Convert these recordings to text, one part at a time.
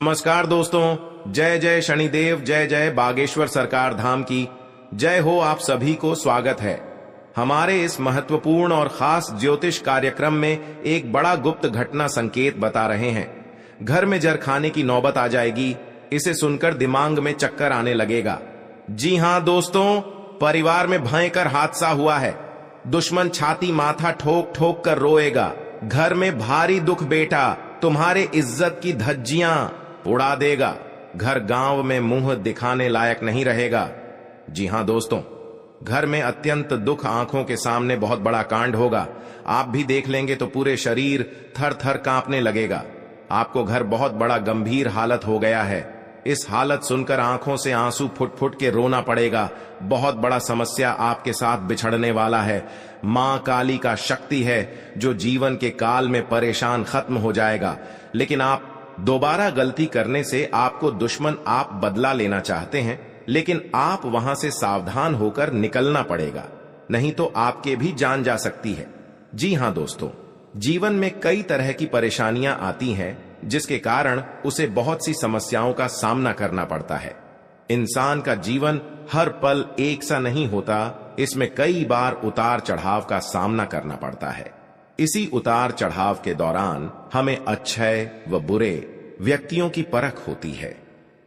नमस्कार दोस्तों, जय जय शनिदेव, जय जय बागेश्वर सरकार धाम की जय हो। आप सभी को स्वागत है हमारे इस महत्वपूर्ण और खास ज्योतिष कार्यक्रम में। एक बड़ा गुप्त घटना संकेत बता रहे हैं। घर में जर खाने की नौबत आ जाएगी। इसे सुनकर दिमाग में चक्कर आने लगेगा। जी हां दोस्तों, परिवार में भयंकर हादसा हुआ है। दुश्मन छाती माथा ठोक ठोक कर रोएगा। घर में भारी दुख बेटा, तुम्हारे इज्जत की धज्जियां उड़ा देगा। घर गांव में मुंह दिखाने लायक नहीं रहेगा। जी हां दोस्तों, घर में अत्यंत दुख आंखों के सामने बहुत बड़ा कांड होगा। आप भी देख लेंगे तो पूरे शरीर थर थर कांपने लगेगा। आपको घर बहुत बड़ा गंभीर हालत हो गया है। इस हालत सुनकर आंखों से आंसू फुट फुट के रोना पड़ेगा। बहुत बड़ा समस्या आपके साथ बिछड़ने वाला है। मां काली का शक्ति है जो जीवन के काल में परेशान खत्म हो जाएगा। लेकिन आप दोबारा गलती करने से आपको दुश्मन आप बदला लेना चाहते हैं, लेकिन आप वहां से सावधान होकर निकलना पड़ेगा, नहीं तो आपके भी जान जा सकती है। जी हां दोस्तों, जीवन में कई तरह की परेशानियां आती हैं जिसके कारण उसे बहुत सी समस्याओं का सामना करना पड़ता है। इंसान का जीवन हर पल एक सा नहीं होता। इसमें कई बार उतार चढ़ाव का सामना करना पड़ता है। इसी उतार चढ़ाव के दौरान हमें अच्छे व बुरे व्यक्तियों की परख होती है।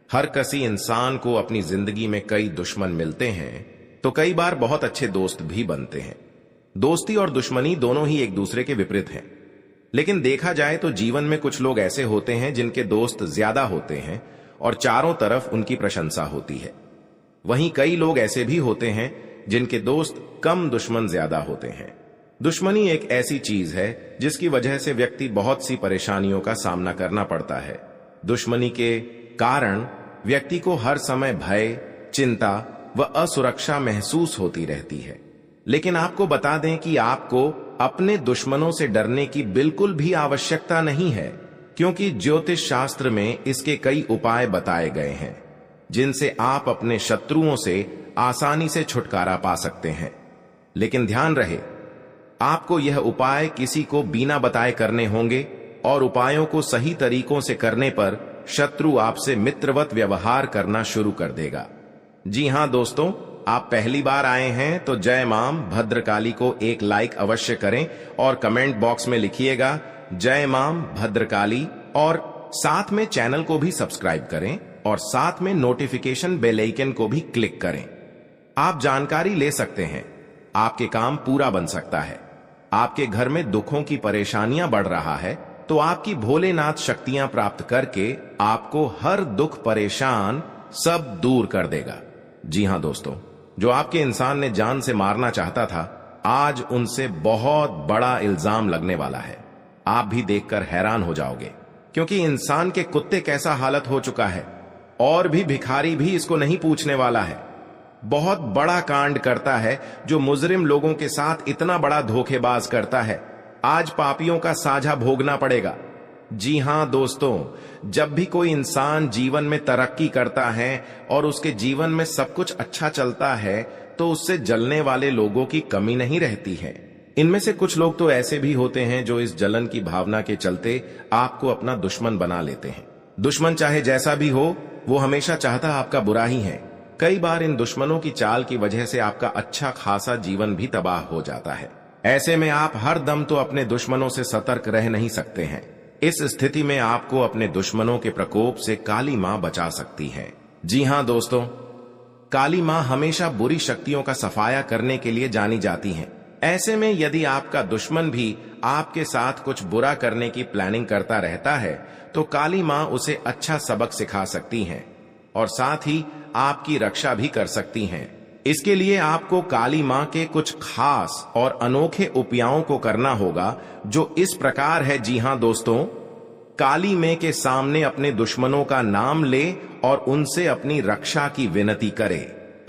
हर किसी इंसान को अपनी जिंदगी में कई दुश्मन मिलते हैं तो कई बार बहुत अच्छे दोस्त भी बनते हैं। दोस्ती और दुश्मनी दोनों ही एक दूसरे के विपरीत हैं। लेकिन देखा जाए तो जीवन में कुछ लोग ऐसे होते हैं जिनके दोस्त ज्यादा होते हैं और चारों तरफ उनकी प्रशंसा होती है। वहीं कई लोग ऐसे भी होते हैं जिनके दोस्त कम, दुश्मन ज्यादा होते हैं। दुश्मनी एक ऐसी चीज है जिसकी वजह से व्यक्ति बहुत सी परेशानियों का सामना करना पड़ता है। दुश्मनी के कारण व्यक्ति को हर समय भय, चिंता व असुरक्षा महसूस होती रहती है। लेकिन आपको बता दें कि आपको अपने दुश्मनों से डरने की बिल्कुल भी आवश्यकता नहीं है, क्योंकि ज्योतिष शास्त्र में इसके कई उपाय बताए गए हैं जिनसे आप अपने शत्रुओं से आसानी से छुटकारा पा सकते हैं। लेकिन ध्यान रहे, आपको यह उपाय किसी को बिना बताए करने होंगे और उपायों को सही तरीकों से करने पर शत्रु आपसे मित्रवत व्यवहार करना शुरू कर देगा। जी हां दोस्तों, आप पहली बार आए हैं तो जय मां भद्रकाली को एक लाइक अवश्य करें और कमेंट बॉक्स में लिखिएगा जय मां भद्रकाली, और साथ में चैनल को भी सब्सक्राइब करें और साथ में नोटिफिकेशन बेल आइकन को भी क्लिक करें। आप जानकारी ले सकते हैं, आपके काम पूरा बन सकता है। आपके घर में दुखों की परेशानियां बढ़ रहा है तो आपकी भोलेनाथ शक्तियां प्राप्त करके आपको हर दुख परेशान सब दूर कर देगा। जी हां दोस्तों, जो आपके इंसान ने जान से मारना चाहता था, आज उनसे बहुत बड़ा इल्जाम लगने वाला है। आप भी देखकर हैरान हो जाओगे, क्योंकि इंसान के कुत्ते कैसा हालत हो चुका है और भी भिखारी भी इसको नहीं पूछने वाला है। बहुत बड़ा कांड करता है जो मुजरिम लोगों के साथ इतना बड़ा धोखेबाज करता है। आज पापियों का साझा भोगना पड़ेगा। जी हां दोस्तों, जब भी कोई इंसान जीवन में तरक्की करता है और उसके जीवन में सब कुछ अच्छा चलता है तो उससे जलने वाले लोगों की कमी नहीं रहती है। इनमें से कुछ लोग तो ऐसे भी होते हैं जो इस जलन की भावना के चलते आपको अपना दुश्मन बना लेते हैं। दुश्मन चाहे जैसा भी हो, वो हमेशा चाहता आपका बुरा ही है। कई बार इन दुश्मनों की चाल की वजह से आपका अच्छा खासा जीवन भी तबाह हो जाता है। ऐसे में आप हर दम तो अपने दुश्मनों से सतर्क रह नहीं सकते हैं। इस स्थिति में आपको अपने दुश्मनों के प्रकोप से काली मां बचा सकती है। जी हां दोस्तों, काली मां हमेशा बुरी शक्तियों का सफाया करने के लिए जानी जाती हैं। ऐसे में यदि आपका दुश्मन भी आपके साथ कुछ बुरा करने की प्लानिंग करता रहता है तो काली मां उसे अच्छा सबक सिखा सकती हैं और साथ ही आपकी रक्षा भी कर सकती हैं। इसके लिए आपको काली मां के कुछ खास और अनोखे उपायों को करना होगा, जो इस प्रकार है। जी हां दोस्तों, काली मां के सामने अपने दुश्मनों का नाम ले और उनसे अपनी रक्षा की विनती करे।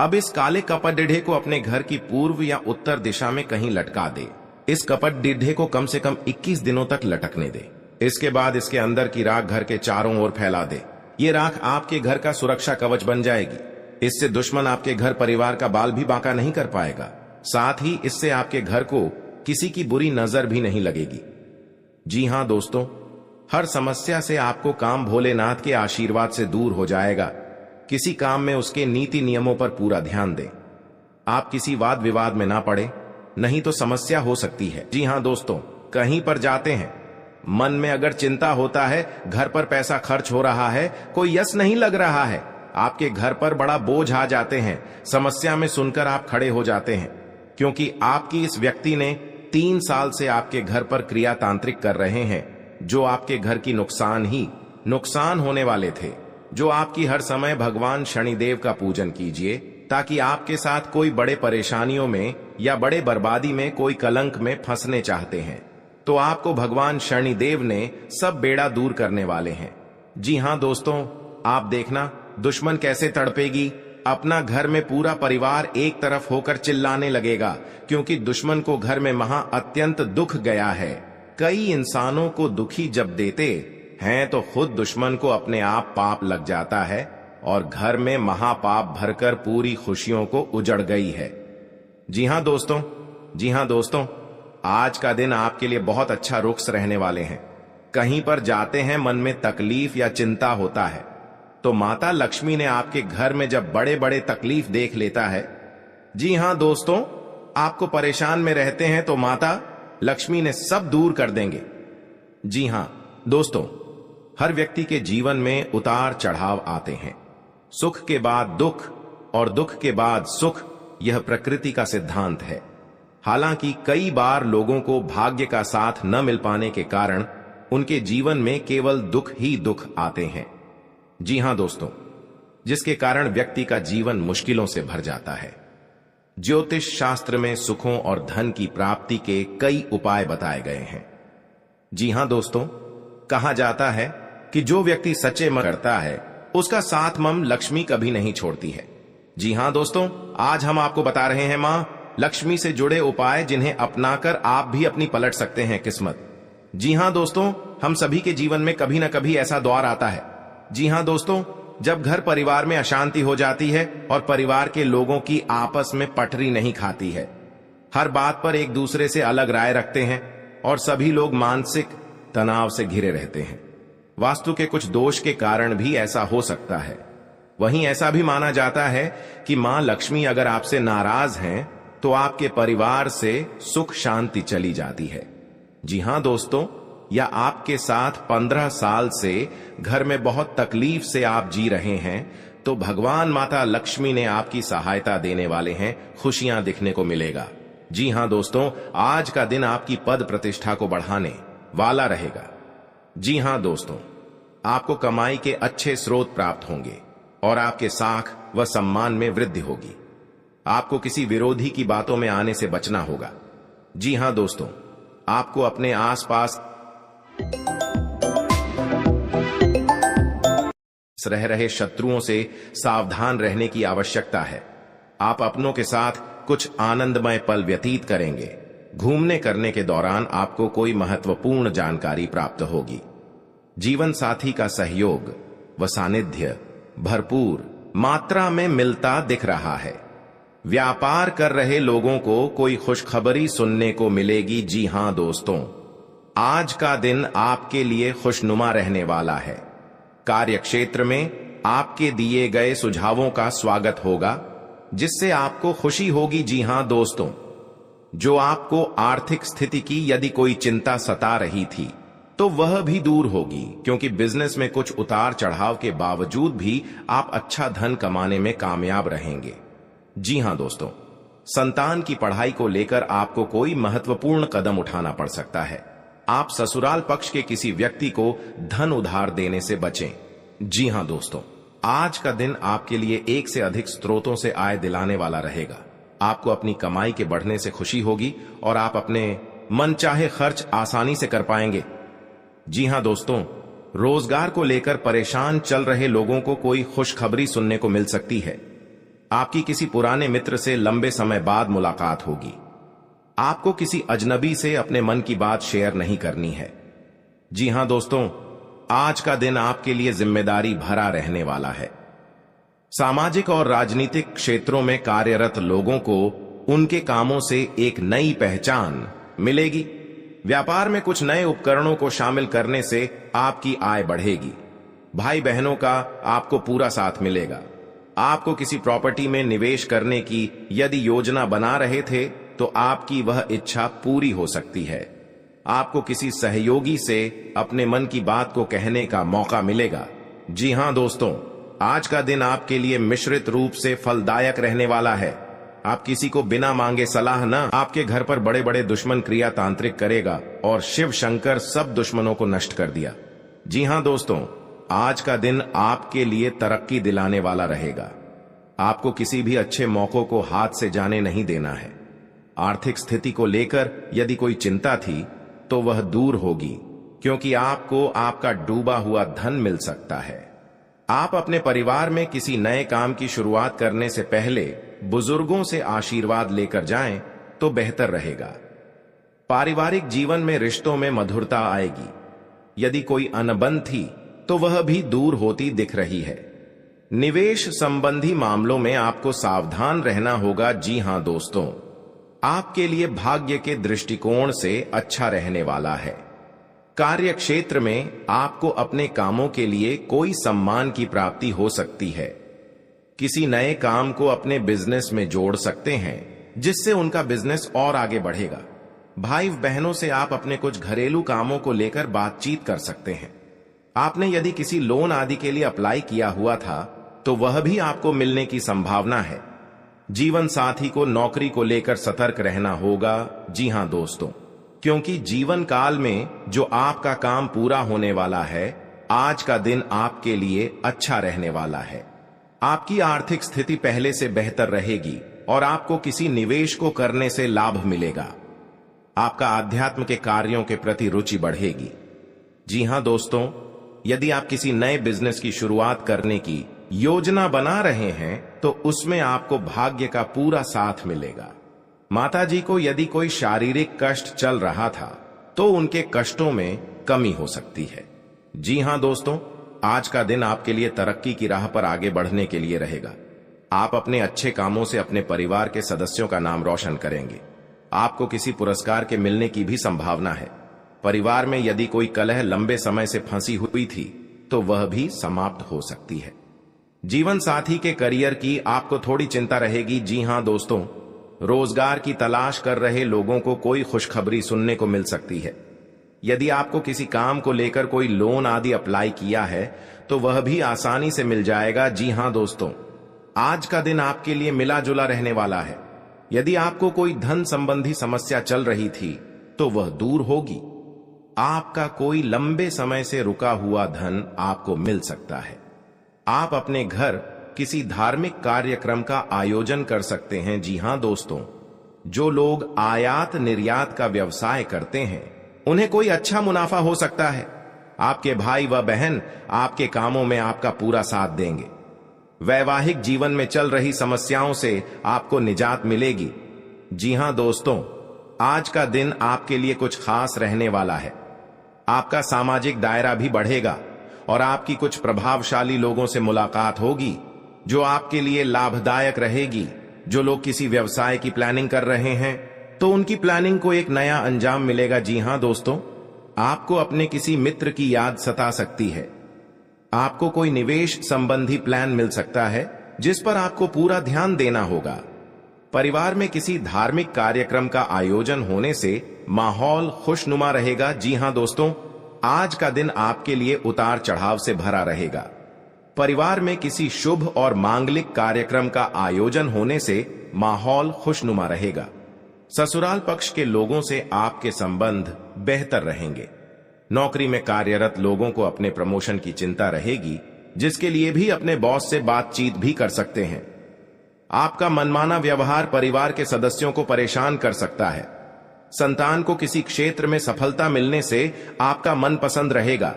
अब इस काले कपट डिढ़े को अपने घर की पूर्व या उत्तर दिशा में कहीं लटका दे। इस कपट डिढ़े को कम से कम 21 दिनों तक लटकने दे। इसके बाद इसके अंदर की राख घर के चारों ओर फैला दे। ये राख आपके घर का सुरक्षा कवच बन जाएगी। इससे दुश्मन आपके घर परिवार का बाल भी बांका नहीं कर पाएगा। साथ ही इससे आपके घर को किसी की बुरी नजर भी नहीं लगेगी। जी हां दोस्तों, हर समस्या से आपको काम भोलेनाथ के आशीर्वाद से दूर हो जाएगा। किसी काम में उसके नीति नियमों पर पूरा ध्यान दें। आप किसी वाद विवाद में ना पड़े, नहीं तो समस्या हो सकती है। जी हां दोस्तों, कहीं पर जाते हैं, मन में अगर चिंता होता है, घर पर पैसा खर्च हो रहा है, कोई यश नहीं लग रहा है, आपके घर पर बड़ा बोझ आ जाते हैं, समस्या में सुनकर आप खड़े हो जाते हैं, क्योंकि आपकी इस व्यक्ति ने 3 साल से आपके घर पर क्रिया तांत्रिक कर रहे हैं, जो आपके घर की नुकसान होने वाले थे। जो आपकी हर समय भगवान शनिदेव का पूजन कीजिए, ताकि आपके साथ कोई बड़े परेशानियों में या बड़े बर्बादी में, कोई कलंक में फंसने चाहते हैं, तो आपको भगवान शनिदेव ने सब बेड़ा दूर करने वाले हैं। जी हां दोस्तों, आप देखना दुश्मन कैसे तड़पेगी। अपना घर में पूरा परिवार एक तरफ होकर चिल्लाने लगेगा, क्योंकि दुश्मन को घर में अत्यंत दुख गया है। कई इंसानों को दुखी जब देते हैं तो खुद दुश्मन को अपने आप पाप लग जाता है और घर में महापाप भरकर पूरी खुशियों को उजड़ गई है। जी हां दोस्तों, आज का दिन आपके लिए बहुत अच्छा रुख रहने वाले हैं। कहीं पर जाते हैं, मन में तकलीफ या चिंता होता है, तो माता लक्ष्मी ने आपके घर में जब बड़े बड़े तकलीफ देख लेता है, जी हां दोस्तों, आपको परेशान में रहते हैं तो माता लक्ष्मी ने सब दूर कर देंगे। जी हां दोस्तों, हर व्यक्ति के जीवन में उतार चढ़ाव आते हैं। सुख के बाद दुख और दुख के बाद सुख, यह प्रकृति का सिद्धांत है। हालांकि कई बार लोगों को भाग्य का साथ न मिल पाने के कारण उनके जीवन में केवल दुख ही दुख आते हैं। जी हां दोस्तों, जिसके कारण व्यक्ति का जीवन मुश्किलों से भर जाता है। ज्योतिष शास्त्र में सुखों और धन की प्राप्ति के कई उपाय बताए गए हैं। जी हां दोस्तों, कहा जाता है कि जो व्यक्ति सच्चे मन करता है, उसका साथ मम लक्ष्मी कभी नहीं छोड़ती है। जी हां दोस्तों, आज हम आपको बता रहे हैं मां लक्ष्मी से जुड़े उपाय, जिन्हें अपनाकर आप भी अपनी पलट सकते हैं किस्मत। जी हां दोस्तों, हम सभी के जीवन में कभी ना कभी ऐसा दौर आता है। जी हां दोस्तों, जब घर परिवार में अशांति हो जाती है और परिवार के लोगों की आपस में पटरी नहीं खाती है, हर बात पर एक दूसरे से अलग राय रखते हैं और सभी लोग मानसिक तनाव से घिरे रहते हैं। वास्तु के कुछ दोष के कारण भी ऐसा हो सकता है। वहीं ऐसा भी माना जाता है कि मां लक्ष्मी अगर आपसे नाराज हैं, तो आपके परिवार से सुख शांति चली जाती है। जी हां दोस्तों, या आपके साथ 15 साल से घर में बहुत तकलीफ से आप जी रहे हैं, तो भगवान माता लक्ष्मी ने आपकी सहायता देने वाले हैं, खुशियां दिखने को मिलेगा। जी हां दोस्तों, आज का दिन आपकी पद प्रतिष्ठा को बढ़ाने वाला रहेगा। जी हां दोस्तों, आपको कमाई के अच्छे स्रोत प्राप्त होंगे और आपके साख व सम्मान में वृद्धि होगी। आपको किसी विरोधी की बातों में आने से बचना होगा। जी हां दोस्तों, आपको अपने आसपास रह रहे शत्रुओं से सावधान रहने की आवश्यकता है। आप अपनों के साथ कुछ आनंदमय पल व्यतीत करेंगे। घूमने करने के दौरान आपको कोई महत्वपूर्ण जानकारी प्राप्त होगी। जीवन साथी का सहयोग व सानिध्य भरपूर मात्रा में मिलता दिख रहा है। व्यापार कर रहे लोगों को कोई खुशखबरी सुनने को मिलेगी। जी हां दोस्तों, आज का दिन आपके लिए खुशनुमा रहने वाला है। कार्य क्षेत्र में आपके दिए गए सुझावों का स्वागत होगा, जिससे आपको खुशी होगी। जी हां दोस्तों, जो आपको आर्थिक स्थिति की यदि कोई चिंता सता रही थी, तो वह भी दूर होगी, क्योंकि बिजनेस में कुछ उतार चढ़ाव के बावजूद भी आप अच्छा धन कमाने में कामयाब रहेंगे। जी हां दोस्तों, संतान की पढ़ाई को लेकर आपको कोई महत्वपूर्ण कदम उठाना पड़ सकता है। आप ससुराल पक्ष के किसी व्यक्ति को धन उधार देने से बचें। जी हां दोस्तों, आज का दिन आपके लिए एक से अधिक स्रोतों से आय दिलाने वाला रहेगा। आपको अपनी कमाई के बढ़ने से खुशी होगी और आप अपने मनचाहे खर्च आसानी से कर पाएंगे। जी हां दोस्तों, रोजगार को लेकर परेशान चल रहे लोगों को कोई खुशखबरी सुनने को मिल सकती है। आपकी किसी पुराने मित्र से लंबे समय बाद मुलाकात होगी। आपको किसी अजनबी से अपने मन की बात शेयर नहीं करनी है। जी हां दोस्तों, आज का दिन आपके लिए जिम्मेदारी भरा रहने वाला है। सामाजिक और राजनीतिक क्षेत्रों में कार्यरत लोगों को उनके कामों से एक नई पहचान मिलेगी। व्यापार में कुछ नए उपकरणों को शामिल करने से आपकी आय बढ़ेगी। भाई बहनों का आपको पूरा साथ मिलेगा। आपको किसी प्रॉपर्टी में निवेश करने की यदि योजना बना रहे थे तो आपकी वह इच्छा पूरी हो सकती है। आपको किसी सहयोगी से अपने मन की बात को कहने का मौका मिलेगा। जी हां दोस्तों, आज का दिन आपके लिए मिश्रित रूप से फलदायक रहने वाला है। आप किसी को बिना मांगे सलाह न आपके घर पर बड़े बड़े दुश्मन क्रिया तांत्रिक करेगा और शिव शंकर सब दुश्मनों को नष्ट कर दिया। जी हां दोस्तों, आज का दिन आपके लिए तरक्की दिलाने वाला रहेगा। आपको किसी भी अच्छे मौकों को हाथ से जाने नहीं देना है। आर्थिक स्थिति को लेकर यदि कोई चिंता थी तो वह दूर होगी, क्योंकि आपको आपका डूबा हुआ धन मिल सकता है। आप अपने परिवार में किसी नए काम की शुरुआत करने से पहले बुजुर्गों से आशीर्वाद लेकर जाएं तो बेहतर रहेगा। पारिवारिक जीवन में रिश्तों में मधुरता आएगी। यदि कोई अनबन थी तो वह भी दूर होती दिख रही है। निवेश संबंधी मामलों में आपको सावधान रहना होगा। जी हां दोस्तों, आपके लिए भाग्य के दृष्टिकोण से अच्छा रहने वाला है। कार्य क्षेत्र में आपको अपने कामों के लिए कोई सम्मान की प्राप्ति हो सकती है। किसी नए काम को अपने बिजनेस में जोड़ सकते हैं, जिससे उनका बिजनेस और आगे बढ़ेगा। भाई बहनों से आप अपने कुछ घरेलू कामों को लेकर बातचीत कर सकते हैं। आपने यदि किसी लोन आदि के लिए अप्लाई किया हुआ था तो वह भी आपको मिलने की संभावना है। जीवन साथी को नौकरी को लेकर सतर्क रहना होगा। जी हां दोस्तों, क्योंकि जीवन काल में जो आपका काम पूरा होने वाला है, आज का दिन आपके लिए अच्छा रहने वाला है। आपकी आर्थिक स्थिति पहले से बेहतर रहेगी और आपको किसी निवेश को करने से लाभ मिलेगा। आपका आध्यात्म के कार्यों के प्रति रुचि बढ़ेगी। जी हां दोस्तों, यदि आप किसी नए बिजनेस की शुरुआत करने की योजना बना रहे हैं तो उसमें आपको भाग्य का पूरा साथ मिलेगा। माताजी को यदि कोई शारीरिक कष्ट चल रहा था तो उनके कष्टों में कमी हो सकती है। जी हां दोस्तों, आज का दिन आपके लिए तरक्की की राह पर आगे बढ़ने के लिए रहेगा। आप अपने अच्छे कामों से अपने परिवार के सदस्यों का नाम रोशन करेंगे। आपको किसी पुरस्कार के मिलने की भी संभावना है। परिवार में यदि कोई कलह लंबे समय से फंसी हुई थी तो वह भी समाप्त हो सकती है। जीवन साथी के करियर की आपको थोड़ी चिंता रहेगी। जी हां दोस्तों, रोजगार की तलाश कर रहे लोगों को कोई खुशखबरी सुनने को मिल सकती है। यदि आपको किसी काम को लेकर कोई लोन आदि अप्लाई किया है तो वह भी आसानी से मिल जाएगा। जी हां दोस्तों, आज का दिन आपके लिए मिला जुला रहने वाला है। यदि आपको कोई धन संबंधी समस्या चल रही थी तो वह दूर होगी। आपका कोई लंबे समय से रुका हुआ धन आपको मिल सकता है। आप अपने घर किसी धार्मिक कार्यक्रम का आयोजन कर सकते हैं। जी हां दोस्तों, जो लोग आयात निर्यात का व्यवसाय करते हैं उन्हें कोई अच्छा मुनाफा हो सकता है। आपके भाई व बहन आपके कामों में आपका पूरा साथ देंगे। वैवाहिक जीवन में चल रही समस्याओं से आपको निजात मिलेगी। जी हां दोस्तों, आज का दिन आपके लिए कुछ खास रहने वाला है। आपका सामाजिक दायरा भी बढ़ेगा और आपकी कुछ प्रभावशाली लोगों से मुलाकात होगी जो आपके लिए लाभदायक रहेगी। जो लोग किसी व्यवसाय की प्लानिंग कर रहे हैं तो उनकी प्लानिंग को एक नया अंजाम मिलेगा। जी हां दोस्तों, आपको अपने किसी मित्र की याद सता सकती है। आपको कोई निवेश संबंधी प्लान मिल सकता है जिस पर आपको पूरा ध्यान देना होगा। परिवार में किसी धार्मिक कार्यक्रम का आयोजन होने से माहौल खुशनुमा रहेगा। जी हां दोस्तों, आज का दिन आपके लिए उतार चढ़ाव से भरा रहेगा। परिवार में किसी शुभ और मांगलिक कार्यक्रम का आयोजन होने से माहौल खुशनुमा रहेगा। ससुराल पक्ष के लोगों से आपके संबंध बेहतर रहेंगे। नौकरी में कार्यरत लोगों को अपने प्रमोशन की चिंता रहेगी, जिसके लिए भी अपने बॉस से बातचीत भी कर सकते हैं। आपका मनमाना व्यवहार परिवार के सदस्यों को परेशान कर सकता है। संतान को किसी क्षेत्र में सफलता मिलने से आपका मन पसंद रहेगा।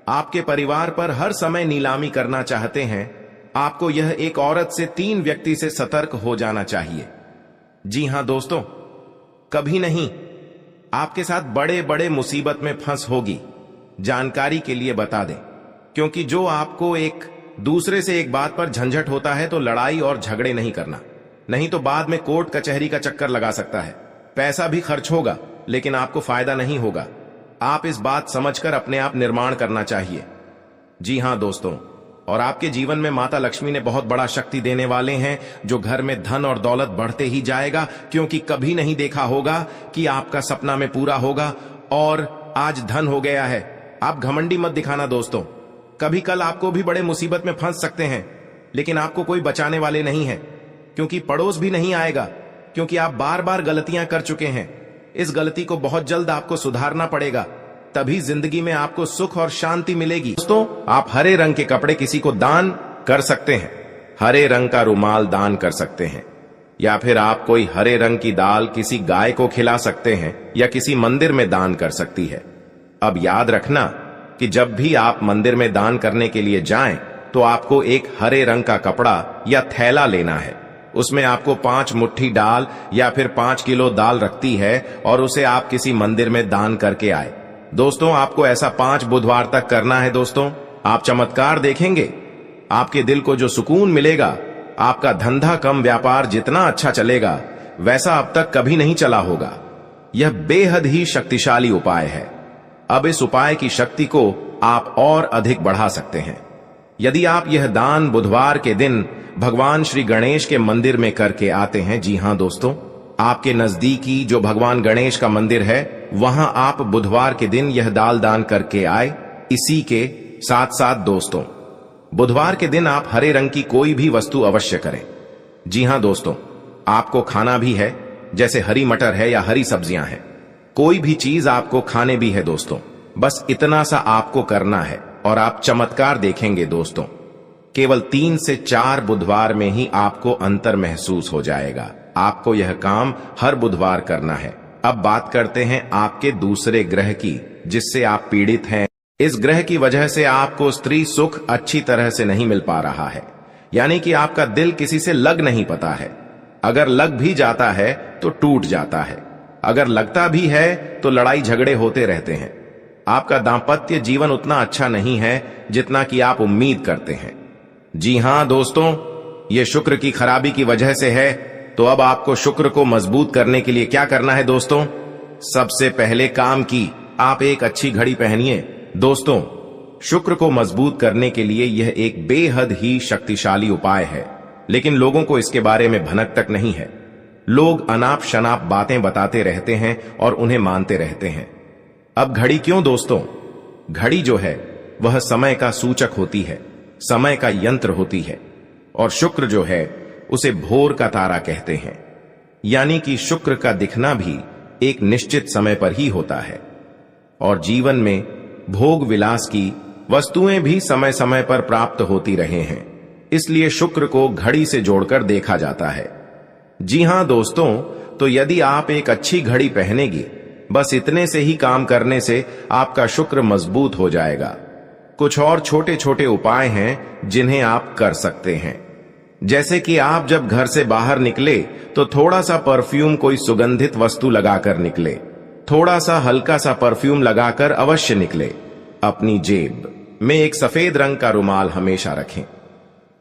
आपके परिवार पर हर समय नीलामी करना चाहते हैं। आपको यह एक औरत से 3 व्यक्ति से सतर्क हो जाना चाहिए। जी हां दोस्तों, कभी नहीं आपके साथ बड़े बड़े मुसीबत में फंस होगी। जानकारी के लिए बता दें, क्योंकि जो आपको एक दूसरे से एक बात पर झंझट होता है तो लड़ाई और झगड़े नहीं करना, नहीं तो बाद में कोर्ट कचहरी का चक्कर लगा सकता है, पैसा भी खर्च होगा। लेकिन आपको फायदा नहीं होगा। आप इस बात समझकर अपने आप निर्माण करना चाहिए। जी हां दोस्तों, और आपके जीवन में माता लक्ष्मी ने बहुत बड़ा शक्ति देने वाले हैं, जो घर में धन और दौलत बढ़ते ही जाएगा, क्योंकि कभी नहीं देखा होगा कि आपका सपना में पूरा होगा और आज धन हो गया है। आप घमंडी मत दिखाना दोस्तों। कभी कल आपको भी बड़े मुसीबत में फंस सकते हैं, लेकिन आपको कोई बचाने वाले नहीं है, क्योंकि पड़ोस भी नहीं आएगा, क्योंकि आप बार बार गलतियां कर चुके हैं। इस गलती को बहुत जल्द आपको सुधारना पड़ेगा, तभी जिंदगी में आपको सुख और शांति मिलेगी। दोस्तों, आप हरे रंग के कपड़े किसी को दान कर सकते हैं, हरे रंग का रुमाल दान कर सकते हैं, या फिर आप कोई हरे रंग की दाल किसी गाय को खिला सकते हैं या किसी मंदिर में दान कर सकती है। अब याद रखना कि जब भी आप मंदिर में दान करने के लिए जाएं, तो आपको एक हरे रंग का कपड़ा या थैला लेना है। उसमें आपको 5 मुट्ठी दाल या फिर 5 किलो दाल रखती है और उसे आप किसी मंदिर में दान करके आए। दोस्तों, आपको ऐसा 5 बुधवार तक करना है। दोस्तों, आप चमत्कार देखेंगे। आपके दिल को जो सुकून मिलेगा, आपका धंधा कम व्यापार जितना अच्छा चलेगा, वैसा अब तक कभी नहीं चला होगा। यह बेहद ही शक्तिशाली उपाय है। अब इस उपाय की शक्ति को आप और अधिक बढ़ा सकते हैं। यदि आप यह दान बुधवार के दिन भगवान श्री गणेश के मंदिर में करके आते हैं, जी हां दोस्तों, आपके नजदीकी जो भगवान गणेश का मंदिर है, वहां आप बुधवार के दिन यह दाल दान करके आए। इसी के साथ साथ दोस्तों, बुधवार के दिन आप हरे रंग की कोई भी वस्तु अवश्य करें। जी हां दोस्तों, आपको खाना भी है, जैसे हरी मटर है या हरी सब्जियां हैं। कोई भी चीज आपको खाने भी है दोस्तों। बस इतना सा आपको करना है और आप चमत्कार देखेंगे दोस्तों। केवल 3 से 4 बुधवार में ही आपको अंतर महसूस हो जाएगा। आपको यह काम हर बुधवार करना है। अब बात करते हैं आपके दूसरे ग्रह की, जिससे आप पीड़ित हैं। इस ग्रह की वजह से आपको स्त्री सुख अच्छी तरह से नहीं मिल पा रहा है, यानी कि आपका दिल किसी से लग नहीं पाता है। अगर लग भी जाता है तो टूट जाता है, अगर लगता भी है तो लड़ाई झगड़े होते रहते हैं। आपका दांपत्य जीवन उतना अच्छा नहीं है जितना कि आप उम्मीद करते हैं। जी हां दोस्तों, यह शुक्र की खराबी की वजह से है। तो अब आपको शुक्र को मजबूत करने के लिए क्या करना है दोस्तों? सबसे पहले काम की आप एक अच्छी घड़ी पहनिए। दोस्तों, शुक्र को मजबूत करने के लिए यह एक बेहद ही शक्तिशाली उपाय है, लेकिन लोगों को इसके बारे में भनक तक नहीं है। लोग अनाप शनाप बातें बताते रहते हैं और उन्हें मानते रहते हैं। अब घड़ी क्यों दोस्तों? घड़ी जो है वह समय का सूचक होती है, समय का यंत्र होती है, और शुक्र जो है उसे भोर का तारा कहते हैं। यानी कि शुक्र का दिखना भी एक निश्चित समय पर ही होता है, और जीवन में भोग विलास की वस्तुएं भी समय समय पर प्राप्त होती रहे हैं। इसलिए शुक्र को घड़ी से जोड़कर देखा जाता है। जी हां दोस्तों, तो यदि आप एक अच्छी घड़ी पहनेगी, बस इतने से ही काम करने से आपका शुक्र मजबूत हो जाएगा। कुछ और छोटे छोटे उपाय हैं जिन्हें आप कर सकते हैं, जैसे कि आप जब घर से बाहर निकले तो थोड़ा सा परफ्यूम, कोई सुगंधित वस्तु लगाकर निकले। थोड़ा सा हल्का सा परफ्यूम लगाकर अवश्य निकले। अपनी जेब में एक सफेद रंग का रुमाल हमेशा रखें।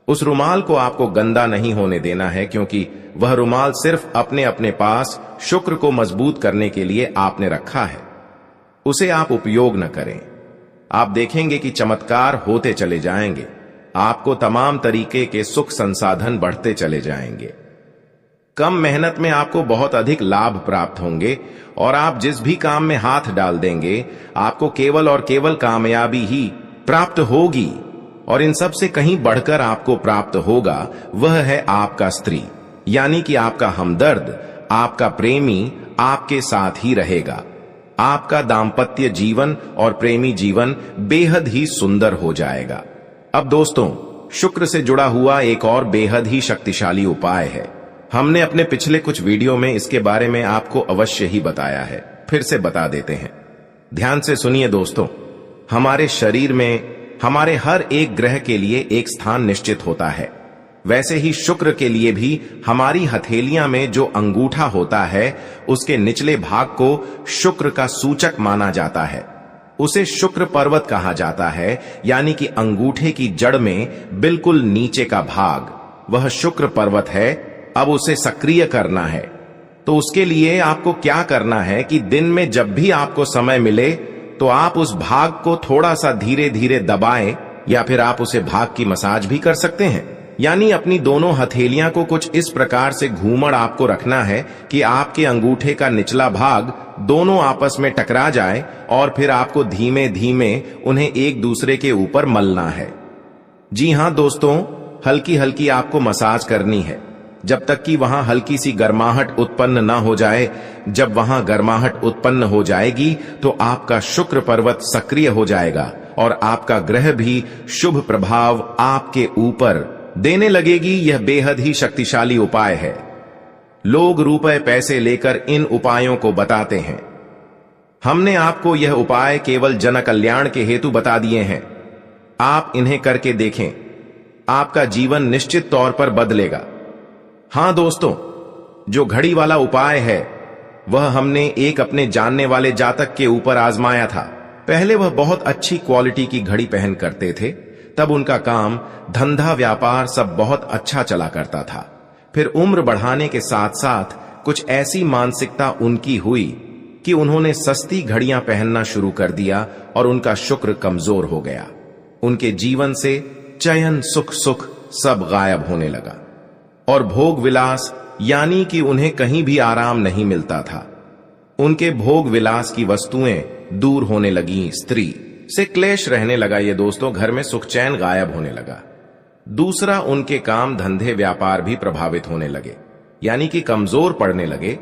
उस रुमाल को आपको गंदा नहीं होने देना है, क्योंकि वह रुमाल सिर्फ अपने अपने पास शुक्र को मजबूत करने के लिए आपने रखा है। उसे आप उपयोग न करें। आप देखेंगे कि चमत्कार होते चले जाएंगे। आपको तमाम तरीके के सुख संसाधन बढ़ते चले जाएंगे। कम मेहनत में आपको बहुत अधिक लाभ प्राप्त होंगे, और आप जिस भी काम में हाथ डाल देंगे, आपको केवल और केवल कामयाबी ही प्राप्त होगी। और इन सब से कहीं बढ़कर आपको प्राप्त होगा वह है आपका स्त्री, यानी कि आपका हमदर्द, आपका प्रेमी आपके साथ ही रहेगा। आपका दांपत्य जीवन और प्रेमी जीवन बेहद ही सुंदर हो जाएगा। अब दोस्तों, शुक्र से जुड़ा हुआ एक और बेहद ही शक्तिशाली उपाय है। हमने अपने पिछले कुछ वीडियो में इसके बारे में आपको अवश्य ही बताया है, फिर से बता देते हैं। ध्यान से सुनिए दोस्तों। हमारे शरीर में हमारे हर एक ग्रह के लिए एक स्थान निश्चित होता है। वैसे ही शुक्र के लिए भी हमारी हथेलियां में जो अंगूठा होता है, उसके निचले भाग को शुक्र का सूचक माना जाता है। उसे शुक्र पर्वत कहा जाता है, यानी कि अंगूठे की जड़ में बिल्कुल नीचे का भाग वह शुक्र पर्वत है। अब उसे सक्रिय करना है। तो उसके लिए आपको क्या करना है कि दिन में जब भी आपको समय मिले तो आप उस भाग को थोड़ा सा धीरे धीरे दबाएं, या फिर आप उसे भाग की मसाज भी कर सकते हैं। यानी अपनी दोनों हथेलियां को कुछ इस प्रकार से घूमड़ आपको रखना है कि आपके अंगूठे का निचला भाग दोनों आपस में टकरा जाए, और फिर आपको धीमे धीमे उन्हें एक दूसरे के ऊपर मलना है। जी हां दोस्तों, हल्की हल्की आपको मसाज करनी है जब तक कि वहां हल्की सी गर्माहट उत्पन्न ना हो जाए। जब वहां गर्माहट उत्पन्न हो जाएगी तो आपका शुक्र पर्वत सक्रिय हो जाएगा और आपका ग्रह भी शुभ प्रभाव आपके ऊपर देने लगेगी। यह बेहद ही शक्तिशाली उपाय है। लोग रुपए पैसे लेकर इन उपायों को बताते हैं। हमने आपको यह उपाय केवल जन कल्याण के हेतु बता दिए हैं। आप इन्हें करके देखें, आपका जीवन निश्चित तौर पर बदलेगा। हां दोस्तों, जो घड़ी वाला उपाय है वह हमने एक अपने जानने वाले जातक के ऊपर आजमाया था। पहले वह बहुत अच्छी क्वालिटी की घड़ी पहन करते थे, तब उनका काम, धंधा, व्यापार सब बहुत अच्छा चला करता था। फिर उम्र बढ़ाने के साथ साथ कुछ ऐसी मानसिकता उनकी हुई कि उन्होंने सस्ती घड़ियां पहनना शुरू कर दिया और उनका शुक्र कमजोर हो गया। उनके जीवन से चयन, सुख सुख सब गायब होने लगा और भोग विलास, यानी कि उन्हें कहीं भी आराम नहीं मिलता था। उनके भोग विलास की वस्तुएं दूर होने लगी, स्त्री से क्लेश रहने लगा। ये दोस्तों, घर में सुख चैन गायब होने लगा। दूसरा, उनके काम, धंधे, व्यापार भी प्रभावित होने लगे, यानी कि कमजोर पड़ने लगे।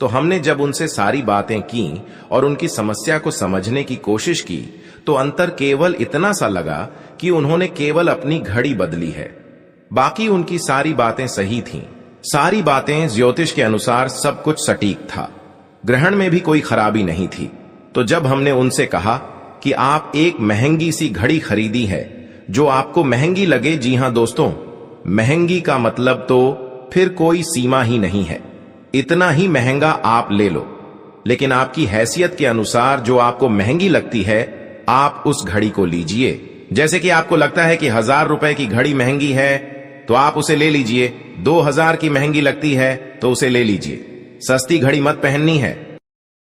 तो हमने जब उनसे सारी बातें की और उनकी समस्या को समझने की कोशिश की तो अंतर केवल इतना सा लगा कि उन्होंने केवल अपनी घड़ी बदली है, बाकी उनकी सारी बातें सही थीं। सारी बातें ज्योतिष के अनुसार सब कुछ सटीक था, ग्रहण में भी कोई खराबी नहीं थी। तो जब हमने उनसे कहा कि आप एक महंगी सी घड़ी खरीदी है जो आपको महंगी लगे, जी हां दोस्तों, महंगी का मतलब तो फिर कोई सीमा ही नहीं है, इतना ही महंगा आप ले लो, लेकिन आपकी हैसियत के अनुसार जो आपको महंगी लगती है आप उस घड़ी को लीजिए। जैसे कि आपको लगता है कि 1000 रुपए की घड़ी महंगी है तो आप उसे ले लीजिए, 2000 की महंगी लगती है तो उसे ले लीजिए, सस्ती घड़ी मत पहननी है।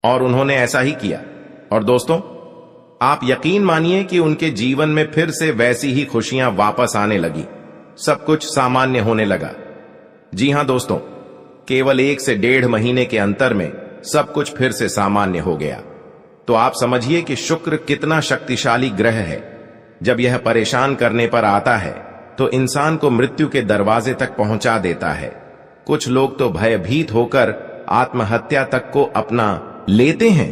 और उन्होंने ऐसा ही किया। और दोस्तों, आप यकीन मानिए कि उनके जीवन में फिर से वैसी ही खुशियां वापस आने लगी, सब कुछ सामान्य होने लगा। जी हां दोस्तों, केवल 1 से 1.5 महीने के अंतर में सब कुछ फिर से सामान्य हो गया। तो आप समझिए कि शुक्र कितना शक्तिशाली ग्रह है। जब यह परेशान करने पर आता है तो इंसान को मृत्यु के दरवाजे तक पहुंचा देता है। कुछ लोग तो भयभीत होकर आत्महत्या तक को अपना लेते हैं,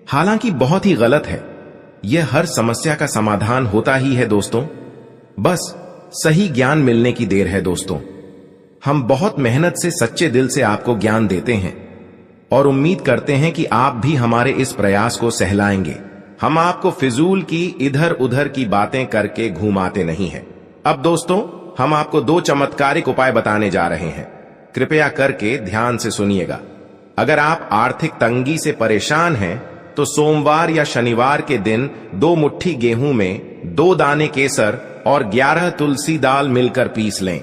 हालांकि बहुत ही गलत है। यह हर समस्या का समाधान होता ही है दोस्तों, बस सही ज्ञान मिलने की देर है दोस्तों। हम बहुत मेहनत से, सच्चे दिल से आपको ज्ञान देते हैं और उम्मीद करते हैं कि आप भी हमारे इस प्रयास को सहलाएंगे। हम आपको फिजूल की, इधर उधर की बातें करके घुमाते नहीं हैं। अब दोस्तों, हम आपको 2 चमत्कारिक उपाय बताने जा रहे हैं, कृपया करके ध्यान से सुनिएगा। अगर आप आर्थिक तंगी से परेशान हैं तो सोमवार या शनिवार के दिन 2 मुट्ठी गेहूं में 2 दाने केसर और 11 तुलसी दाल मिलकर पीस लें।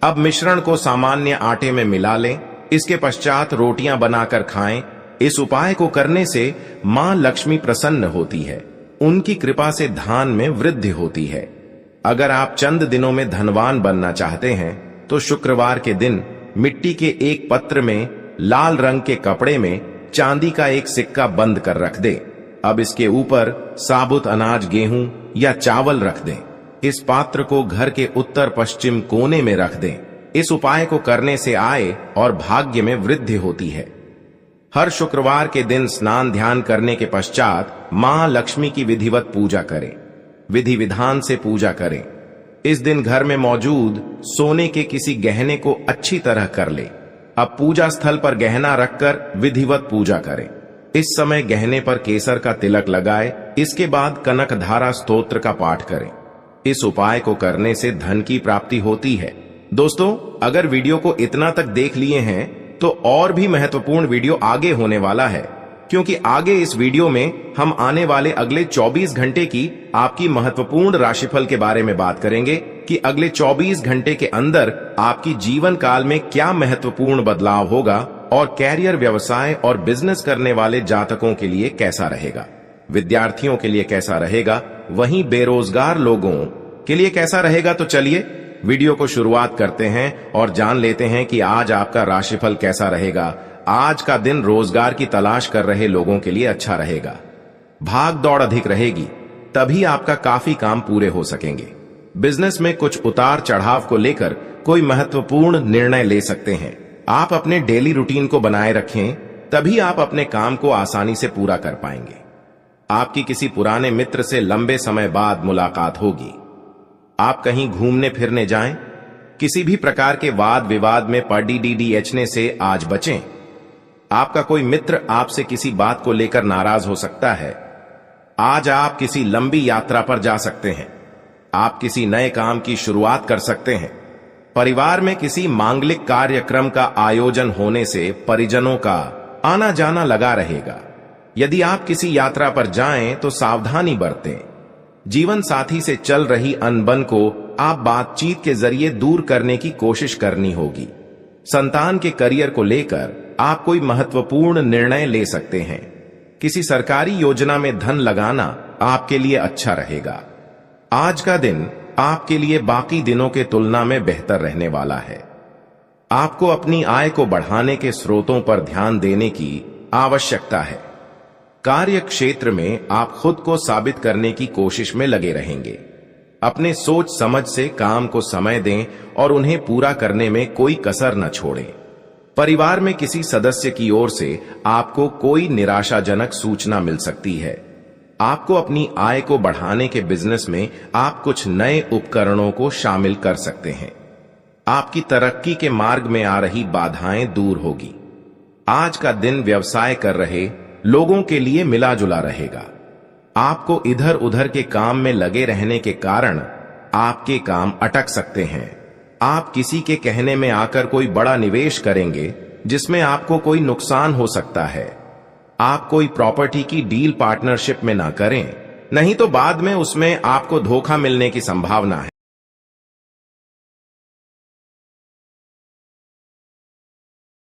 अब मिश्रण को सामान्य आटे में मिला लें। इसके पश्चात रोटियां बनाकर खाएं। इस उपाय को करने से मां लक्ष्मी प्रसन्न होती है, उनकी कृपा से धान में वृद्धि होती है। अगर आप चंद दिनों में धनवान बनना चाहते हैं तो शुक्रवार के दिन मिट्टी के एक पत्र में लाल रंग के कपड़े में चांदी का एक सिक्का बंद कर रख दें। अब इसके ऊपर साबुत अनाज, गेहूं या चावल रख दें। इस पात्र को घर के उत्तर पश्चिम कोने में रख दें। इस उपाय को करने से आय और भाग्य में वृद्धि होती है। हर शुक्रवार के दिन स्नान ध्यान करने के पश्चात मां लक्ष्मी की विधिवत पूजा करें, विधि विधान से पूजा करें। इस दिन घर में मौजूद सोने के किसी गहने को अच्छी तरह कर ले। अब पूजा स्थल पर गहना रखकर विधिवत पूजा करें। इस समय गहने पर केसर का तिलक लगाए। इसके बाद कनक धारा स्तोत्र का पाठ करें। इस उपाय को करने से धन की प्राप्ति होती है। दोस्तों, अगर वीडियो को इतना तक देख लिए हैं तो और भी महत्वपूर्ण वीडियो आगे होने वाला है, क्योंकि आगे इस वीडियो में हम आने वाले अगले 24 घंटे की आपकी महत्वपूर्ण राशिफल के बारे में बात करेंगे कि अगले 24 घंटे के अंदर आपकी जीवन काल में क्या महत्वपूर्ण बदलाव होगा और कैरियर, व्यवसाय और बिजनेस करने वाले जातकों के लिए कैसा रहेगा, विद्यार्थियों के लिए कैसा रहेगा, वहीं बेरोजगार लोगों के लिए कैसा रहेगा। तो चलिए वीडियो को शुरुआत करते हैं और जान लेते हैं कि आज आपका राशिफल कैसा रहेगा। आज का दिन रोजगार की तलाश कर रहे लोगों के लिए अच्छा रहेगा। भाग दौड़ अधिक रहेगी, तभी आपका काफी काम पूरे हो सकेंगे। बिजनेस में कुछ उतार चढ़ाव को लेकर कोई महत्वपूर्ण निर्णय ले सकते हैं। आप अपने डेली रूटीन को बनाए रखें, तभी आप अपने काम को आसानी से पूरा कर पाएंगे। आपकी किसी पुराने मित्र से लंबे समय बाद मुलाकात होगी। आप कहीं घूमने फिरने जाएं। किसी भी प्रकार के वाद विवाद में पड़ने से आज बचें। आपका कोई मित्र आपसे किसी बात को लेकर नाराज हो सकता है। आज आप किसी लंबी यात्रा पर जा सकते हैं। आप किसी नए काम की शुरुआत कर सकते हैं। परिवार में किसी मांगलिक कार्यक्रम का आयोजन होने से परिजनों का आना जाना लगा रहेगा। यदि आप किसी यात्रा पर जाएं तो सावधानी बरतें। जीवन साथी से चल रही अनबन को आप बातचीत के जरिए दूर करने की कोशिश करनी होगी। संतान के करियर को लेकर आप कोई महत्वपूर्ण निर्णय ले सकते हैं। किसी सरकारी योजना में धन लगाना आपके लिए अच्छा रहेगा। आज का दिन आपके लिए बाकी दिनों के तुलना में बेहतर रहने वाला है। आपको अपनी आय को बढ़ाने के स्रोतों पर ध्यान देने की आवश्यकता है। कार्य क्षेत्र में आप खुद को साबित करने की कोशिश में लगे रहेंगे। अपने सोच समझ से काम को समय दें और उन्हें पूरा करने में कोई कसर न छोड़ें। परिवार में किसी सदस्य की ओर से आपको कोई निराशाजनक सूचना मिल सकती है। आपको अपनी आय को बढ़ाने के बिजनेस में आप कुछ नए उपकरणों को शामिल कर सकते हैं। आपकी तरक्की के मार्ग में आ रही बाधाएं दूर होगी। आज का दिन व्यवसाय कर रहे लोगों के लिए मिला जुला रहेगा। आपको इधर उधर के काम में लगे रहने के कारण आपके काम अटक सकते हैं। आप किसी के कहने में आकर कोई बड़ा निवेश करेंगे जिसमें आपको कोई नुकसान हो सकता है। आप कोई प्रॉपर्टी की डील पार्टनरशिप में ना करें, नहीं तो बाद में उसमें आपको धोखा मिलने की संभावना है।